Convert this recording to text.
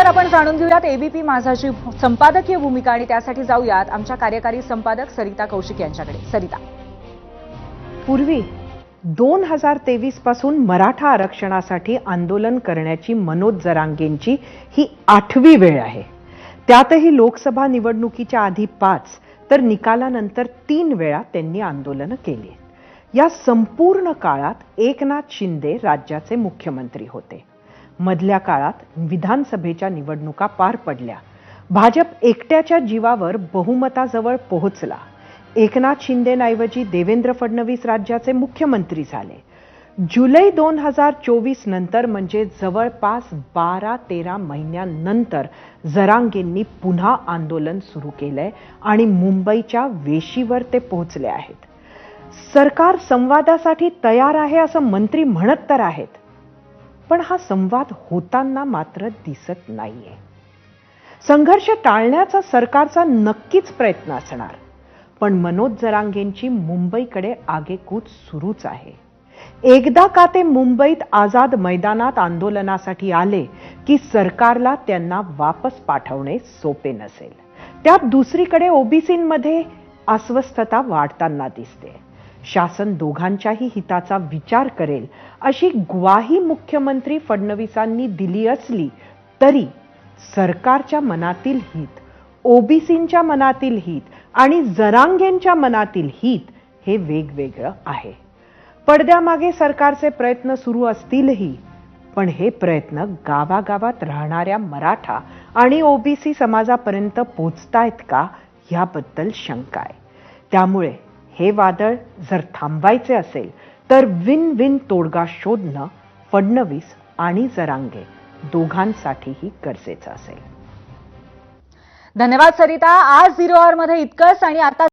आपण जाणून घेऊयात एबीपी माझाची संपादकीय भूमिका आणि त्यासाठी जाऊयात आमच्या कार्यकारी संपादक सरिता कौशिक यांच्याकडे. सरिता, पूर्वी 2023 पासून मराठा आरक्षणासाठी आंदोलन करण्याची मनोज जरांगेंची ही 8वी वेळ आहे. त्यातही लोकसभा निवडणुकीच्या आधी 5 तर निकालानंतर 3 वेळा त्यांनी आंदोलन केली. या संपूर्ण काळात एकनाथ शिंदे राज्याचे मुख्यमंत्री होते. मधल्या काळात विधानसभेच्या निवडणुका पार पडल्या. भाजप एकट्याच्या जीवावर बहुमताजवळ पोहोचला. एकनाथ शिंदेंऐवजी देवेंद्र फडणवीस राज्याचे मुख्यमंत्री झाले. जुलै 2024 नंतर म्हणजे जवळपास 12-13 महिन्यांनंतर जरांगेंनी पुन्हा आंदोलन सुरू केलंय आणि मुंबईच्या वेशीवर ते पोहोचले आहेत. सरकार संवादासाठी तयार आहे असं मंत्री म्हणत तर आहेत, पण हा संवाद होताना मात्र दिसत नाहीये. संघर्ष टाळण्याचा सरकारचा नक्कीच प्रयत्न असणार, पण मनोज जरांगेंची मुंबईकडे आगेकूच सुरूच आहे. एकदा का ते मुंबईत आझाद मैदानात आंदोलनासाठी आले की सरकारला त्यांना वापस पाठवणे सोपे नसेल. त्यात दुसरीकडे ओबीसींमध्ये अस्वस्थता वाढताना दिसते. शासन दोघांच्याही हिताचा विचार करेल अशी ग्वाही मुख्यमंत्री फडणवीसांनी दिली असली तरी सरकारच्या मनातील हित, ओबीसींच्या मनातील हित आणि जरांगेंच्या मनातील हित हे वेगवेगळं आहे. पडद्यामागे सरकारचे प्रयत्न सुरू असतीलही, पण हे प्रयत्न गावागावात राहणाऱ्या मराठा आणि ओबीसी समाजापर्यंत पोचतायत का याबद्दल शंका आहे. त्यामुळे हे वादळ जर थांबायचे असेल तर विन विन तोडगा शोधणं फडणवीस आणि जरांगे दोघांसाठीही गरजेचं असेल. धन्यवाद सरिता. आज 0 आवर मध्ये इतकंच आणि आता